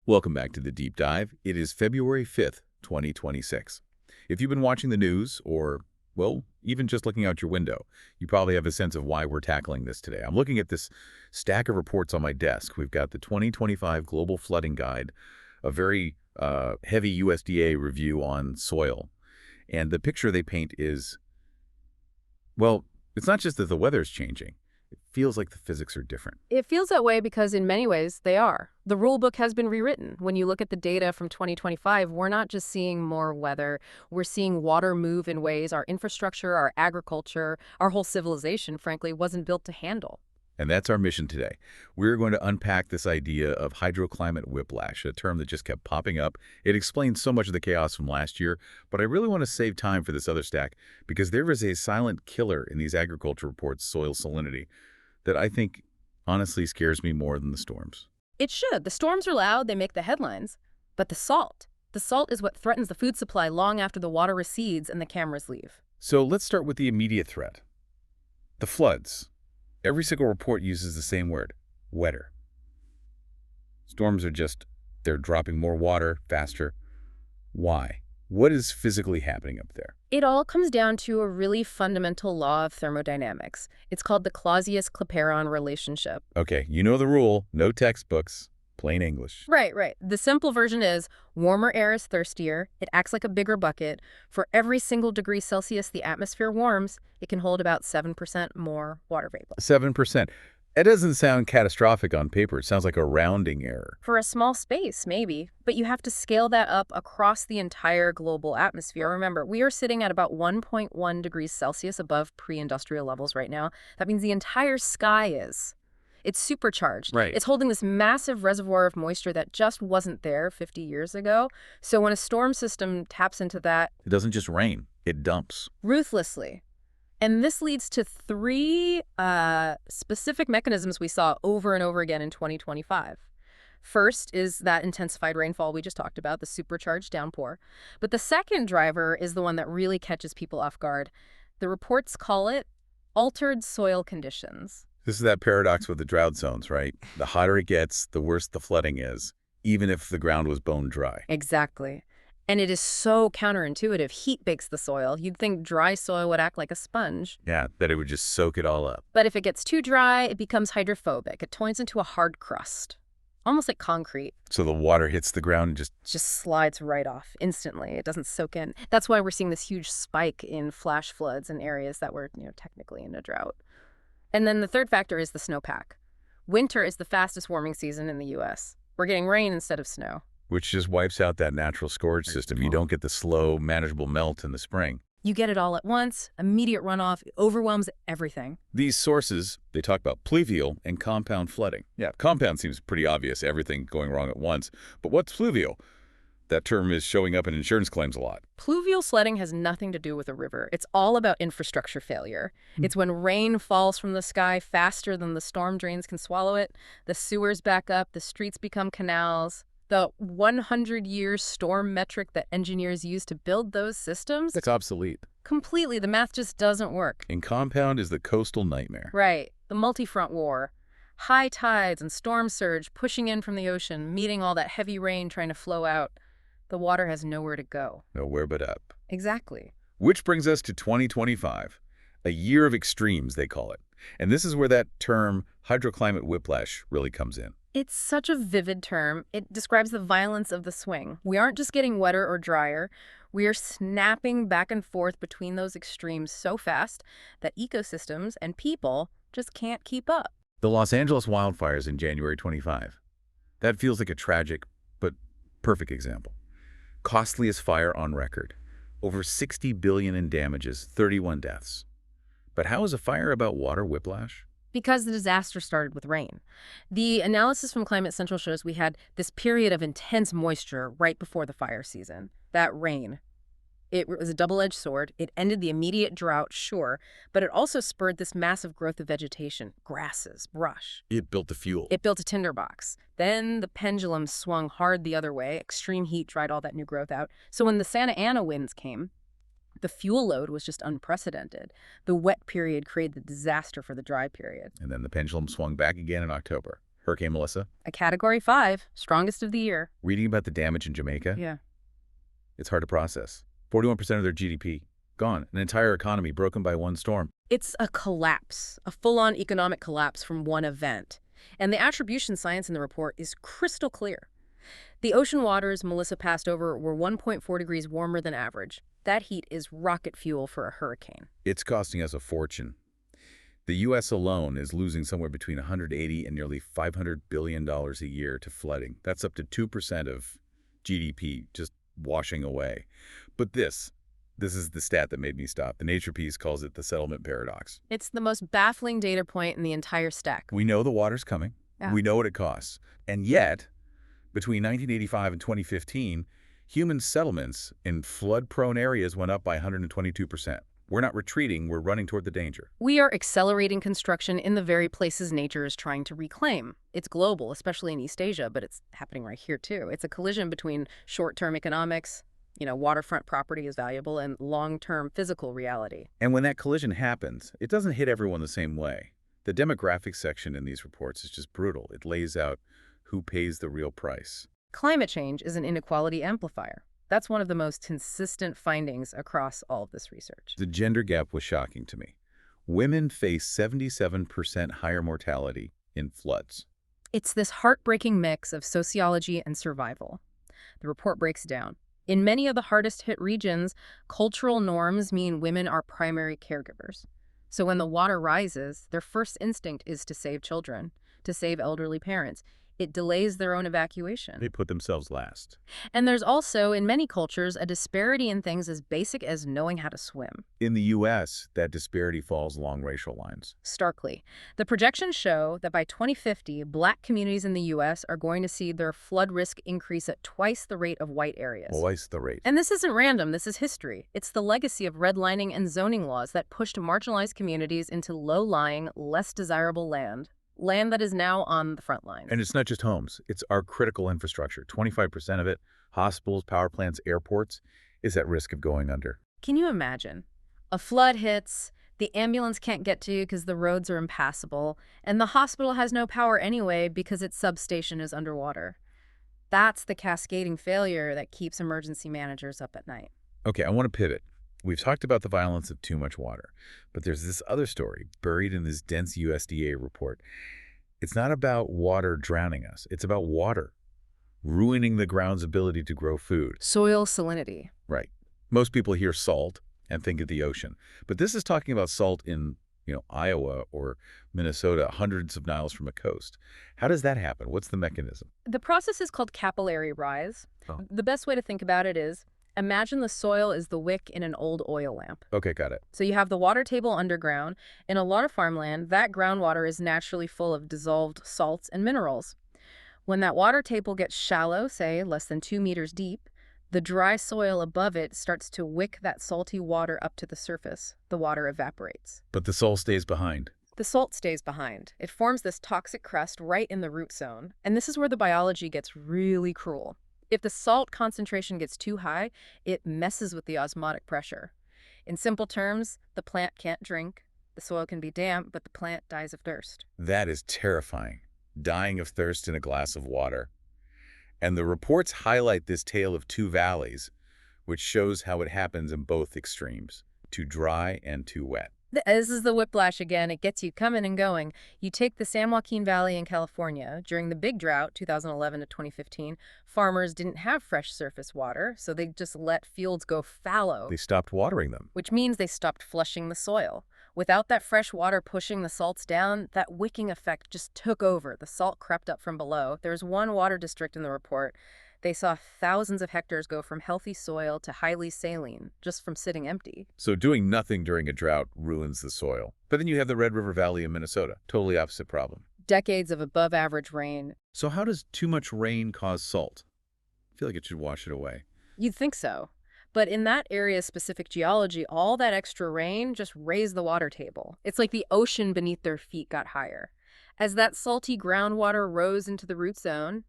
Welcome back to the Deep Dive. It is February 5th, 2026. If you've been watching the news or, well, even just looking out your window, you probably have a sense of why we're tackling this today. I'm looking at this stack of reports on my desk. We've got the 2025 Global Flooding Guide, a very heavy USDA review on soil. And the picture they paint is, well, it's not just that the weather's changing. It feels like the physics are different. It feels that way because in many ways they are. The rule book has been rewritten. When you look at the data from 2025, we're not just seeing more weather. We're seeing water move in ways our infrastructure, our agriculture, our whole civilization, frankly, wasn't built to handle. And that's our mission today. We're going to unpack this idea of hydroclimate whiplash, a term that just kept popping up. It explains so much of the chaos from last year, but I really want to save time for this other stack because there is a silent killer in these agriculture reports, soil salinity, that I think honestly scares me more than the storms. It should. The storms are loud, they make the headlines. But the salt is what threatens the food supply long after the water recedes and the cameras leave. So let's start with the immediate threat. The floods. Every single report uses the same word, wetter. Storms are they're dropping more water faster. Why? What is physically happening up there? It all comes down to a really fundamental law of thermodynamics. It's called the Clausius-Clapeyron relationship. Okay, you know the rule, no textbooks, plain English. Right. The simple version is warmer air is thirstier. It acts like a bigger bucket. For every single degree Celsius the atmosphere warms, it can hold about 7% more water vapor. 7%. It doesn't sound catastrophic on paper. It sounds like a rounding error. For a small space, maybe. But you have to scale that up across the entire global atmosphere. Remember, we are sitting at about 1.1 degrees Celsius above pre-industrial levels right now. That means the entire sky is. It's supercharged. Right. It's holding this massive reservoir of moisture that just wasn't there 50 years ago. So when a storm system taps into that... It doesn't just rain, it dumps. Ruthlessly. And this leads to three specific mechanisms we saw over and over again in 2025. First is that intensified rainfall we just talked about, the supercharged downpour. But the second driver is the one that really catches people off guard. The reports call it altered soil conditions. This is that paradox with the drought zones, right? The hotter it gets, the worse the flooding is, even if the ground was bone dry. Exactly. And it is so counterintuitive. Heat bakes the soil. You'd think dry soil would act like a sponge. Yeah, that it would just soak it all up. But if it gets too dry, it becomes hydrophobic. It turns into a hard crust, almost like concrete. So the water hits the ground and just slides right off instantly. It doesn't soak in. That's why we're seeing this huge spike in flash floods in areas that were, technically in a drought. And then the third factor is the snowpack. Winter is the fastest warming season in the U.S. We're getting rain instead of snow. Which just wipes out that natural storage system. You don't get the slow, manageable melt in the spring. You get it all at once, immediate runoff, it overwhelms everything. These sources, they talk about pluvial and compound flooding. Yeah, compound seems pretty obvious, everything going wrong at once. But what's pluvial? That term is showing up in insurance claims a lot. Pluvial flooding has nothing to do with a river. It's all about infrastructure failure. It's when rain falls from the sky faster than the storm drains can swallow it, the sewers back up, the streets become canals. The 100-year storm metric that engineers use to build those systems? It's obsolete. Completely. The math just doesn't work. And compound is the coastal nightmare. Right. The multi-front war. High tides and storm surge pushing in from the ocean, meeting all that heavy rain trying to flow out. The water has nowhere to go. Nowhere but up. Exactly. Which brings us to 2025, a year of extremes, they call it. And this is where that term, hydroclimate whiplash, really comes in. It's such a vivid term. It describes the violence of the swing. We aren't just getting wetter or drier. We are snapping back and forth between those extremes so fast that ecosystems and people just can't keep up. The Los Angeles wildfires in January 25. That feels like a tragic but perfect example. Costliest fire on record. Over $60 billion in damages, 31 deaths. But how is a fire about water whiplash? Because the disaster started with rain. The analysis from Climate Central shows we had this period of intense moisture right before the fire season. That rain. It was a double-edged sword. It ended the immediate drought, sure, but it also spurred this massive growth of vegetation, grasses, brush. It built the fuel. It built a tinderbox. Then the pendulum swung hard the other way. Extreme heat dried all that new growth out. So when the Santa Ana winds came, the fuel load was just unprecedented. The wet period created the disaster for the dry period. And then the pendulum swung back again in October. Hurricane Melissa. A Category 5, strongest of the year. Reading about the damage in Jamaica, Yeah. it's hard to process. 41% of their GDP gone. An entire economy broken by one storm. It's a collapse, a full-on economic collapse from one event. And the attribution science in the report is crystal clear. The ocean waters Melissa passed over were 1.4 degrees warmer than average. That heat is rocket fuel for a hurricane. It's costing us a fortune. The U.S. alone is losing somewhere between $180 and nearly $500 billion a year to flooding. That's up to 2% of GDP just washing away. But this is the stat that made me stop. The Nature piece calls it the settlement paradox. It's the most baffling data point in the entire stack. We know the water's coming. Yeah. We know what it costs. And yet, between 1985 and 2015, human settlements in flood-prone areas went up by 122%. We're not retreating, we're running toward the danger. We are accelerating construction in the very places nature is trying to reclaim. It's global, especially in East Asia, but it's happening right here too. It's a collision between short-term economics, waterfront property is valuable, and long-term physical reality. And when that collision happens, it doesn't hit everyone the same way. The demographics section in these reports is just brutal. It lays out who pays the real price. Climate change is an inequality amplifier. That's one of the most consistent findings across all of this research. The gender gap was shocking to me. Women face 77% higher mortality in floods. It's this heartbreaking mix of sociology and survival. The report breaks down. In many of the hardest-hit regions, cultural norms mean women are primary caregivers. So when the water rises, their first instinct is to save children, to save elderly parents. It delays their own evacuation. They put themselves last. And there's also, in many cultures, a disparity in things as basic as knowing how to swim. In the U.S., that disparity falls along racial lines. Starkly. The projections show that by 2050, Black communities in the U.S. are going to see their flood risk increase at twice the rate of white areas. Twice the rate. And this isn't random, this is history. It's the legacy of redlining and zoning laws that pushed marginalized communities into low-lying, less desirable land that is now on the front lines. And it's not just homes. It's our critical infrastructure. 25% of it, hospitals, power plants, airports, is at risk of going under. Can you imagine? A flood hits, the ambulance can't get to you because the roads are impassable, and the hospital has no power anyway because its substation is underwater. That's the cascading failure that keeps emergency managers up at night. Okay, I want to pivot. We've talked about the violence of too much water, but there's this other story buried in this dense USDA report. It's not about water drowning us. It's about water ruining the ground's ability to grow food. Soil salinity. Right. Most people hear salt and think of the ocean, but this is talking about salt in, Iowa or Minnesota, hundreds of miles from a coast. How does that happen? What's the mechanism? The process is called capillary rise. Oh. The best way to think about it is, imagine the soil is the wick in an old oil lamp. Okay, got it. So you have the water table underground. In a lot of farmland, that groundwater is naturally full of dissolved salts and minerals. When that water table gets shallow, say less than 2 meters deep, the dry soil above it starts to wick that salty water up to the surface. The water evaporates. But the salt stays behind. The salt stays behind. It forms this toxic crust right in the root zone. And this is where the biology gets really cruel. If the salt concentration gets too high, it messes with the osmotic pressure. In simple terms, the plant can't drink, the soil can be damp, but the plant dies of thirst. That is terrifying. Dying of thirst in a glass of water. And the reports highlight this tale of two valleys, which shows how it happens in both extremes, too dry and too wet. This is the whiplash again. It gets you coming and going. You take the San Joaquin Valley in California. During the big drought, 2011 to 2015, farmers didn't have fresh surface water, so they just let fields go fallow. They stopped watering them. Which means they stopped flushing the soil. Without that fresh water pushing the salts down, that wicking effect just took over. The salt crept up from below. There's one water district in the report. They saw thousands of hectares go from healthy soil to highly saline, just from sitting empty. So doing nothing during a drought ruins the soil. But then you have the Red River Valley in Minnesota. Totally opposite problem. Decades of above-average rain. So how does too much rain cause salt? I feel like it should wash it away. You'd think so. But in that area's specific geology, all that extra rain just raised the water table. It's like the ocean beneath their feet got higher. As that salty groundwater rose into the root zone,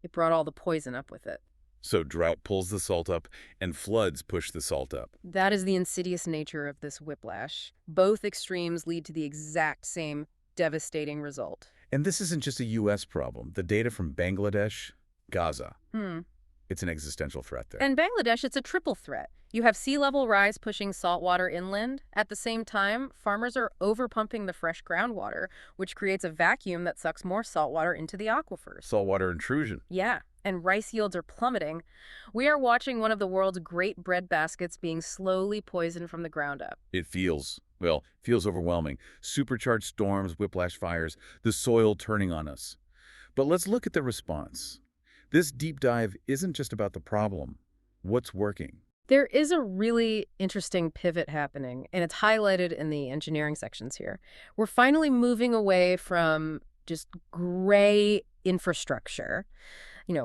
it brought all the poison up with it. So drought pulls the salt up, and floods push the salt up. That is the insidious nature of this whiplash. Both extremes lead to the exact same devastating result. And this isn't just a U.S. problem. The data from Bangladesh, Gaza, Hmm. it's an existential threat there. In Bangladesh, it's a triple threat. You have sea level rise pushing saltwater inland. At the same time, farmers are overpumping the fresh groundwater, which creates a vacuum that sucks more saltwater into the aquifers. Saltwater intrusion. Yeah, and rice yields are plummeting. We are watching one of the world's great breadbaskets being slowly poisoned from the ground up. It feels overwhelming. Supercharged storms, whiplash fires, the soil turning on us. But let's look at the response. This deep dive isn't just about the problem. What's working? There is a really interesting pivot happening, and it's highlighted in the engineering sections here. We're finally moving away from just gray infrastructure,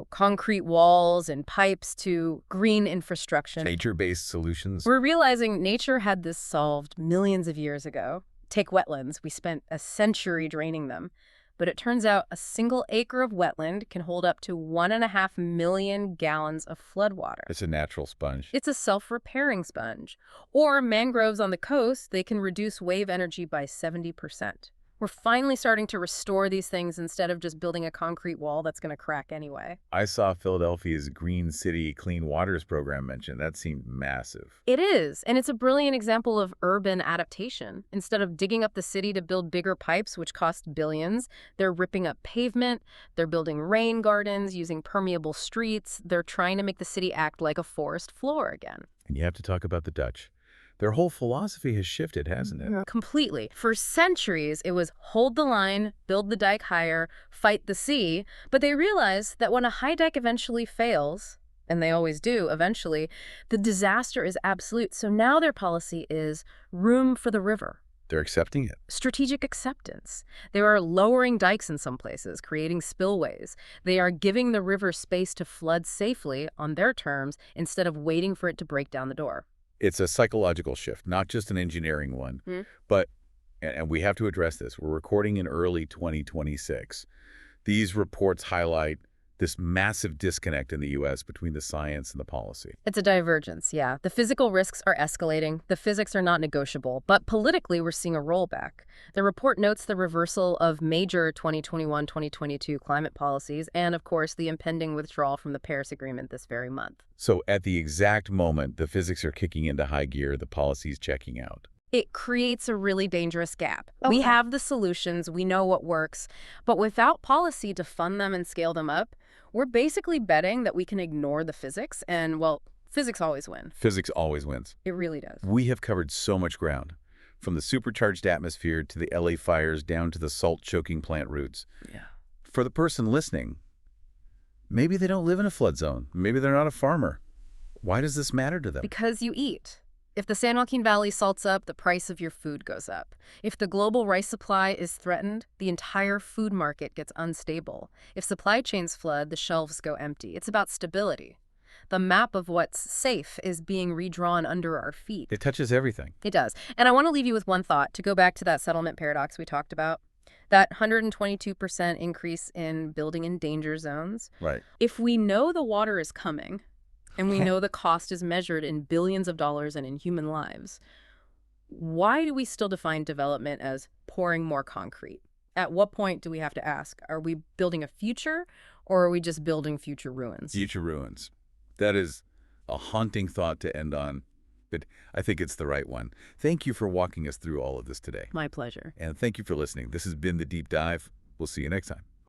concrete walls and pipes, to green infrastructure. Nature-based solutions. We're realizing nature had this solved millions of years ago. Take wetlands. We spent a century draining them. But it turns out a single acre of wetland can hold up to 1.5 million gallons of floodwater. It's a natural sponge. It's a self-repairing sponge. Or mangroves on the coast, they can reduce wave energy by 70%. We're finally starting to restore these things instead of just building a concrete wall that's going to crack anyway. I saw Philadelphia's Green City Clean Waters program mentioned. That seemed massive. It is, and it's a brilliant example of urban adaptation. Instead of digging up the city to build bigger pipes, which cost billions, they're ripping up pavement, they're building rain gardens, using permeable streets, they're trying to make the city act like a forest floor again. And you have to talk about the Dutch. Their whole philosophy has shifted, hasn't it? Completely. For centuries, it was hold the line, build the dike higher, fight the sea. But they realized that when a high dike eventually fails, and they always do eventually, the disaster is absolute. So now their policy is room for the river. They're accepting it. Strategic acceptance. They are lowering dikes in some places, creating spillways. They are giving the river space to flood safely on their terms instead of waiting for it to break down the door. It's a psychological shift, not just an engineering one. But, and we have to address this, we're recording in early 2026. These reports highlight this massive disconnect in the U.S. between the science and the policy. It's a divergence, yeah. The physical risks are escalating. The physics are not negotiable. But politically, we're seeing a rollback. The report notes the reversal of major 2021-2022 climate policies and, of course, the impending withdrawal from the Paris Agreement this very month. So at the exact moment the physics are kicking into high gear, the policy's checking out. It creates a really dangerous gap. We have the solutions, we know what works, but without policy to fund them and scale them up, we're basically betting that we can ignore the physics and, well, physics always wins. Physics always wins. It really does. We have covered so much ground, from the supercharged atmosphere to the LA fires down to the salt-choking plant roots. Yeah. For the person listening, maybe they don't live in a flood zone. Maybe they're not a farmer. Why does this matter to them? Because you eat. If the San Joaquin Valley salts up, the price of your food goes up. If the global rice supply is threatened, the entire food market gets unstable. If supply chains flood, the shelves go empty. It's about stability. The map of what's safe is being redrawn under our feet. It touches everything. It does. And I want to leave you with one thought, to go back to that settlement paradox we talked about. That 122% increase in building in danger zones. Right. If we know the water is coming, and we know the cost is measured in billions of dollars and in human lives, why do we still define development as pouring more concrete? At what point do we have to ask, are we building a future or are we just building future ruins? Future ruins. That is a haunting thought to end on, but I think it's the right one. Thank you for walking us through all of this today. My pleasure. And thank you for listening. This has been The Deep Dive. We'll see you next time.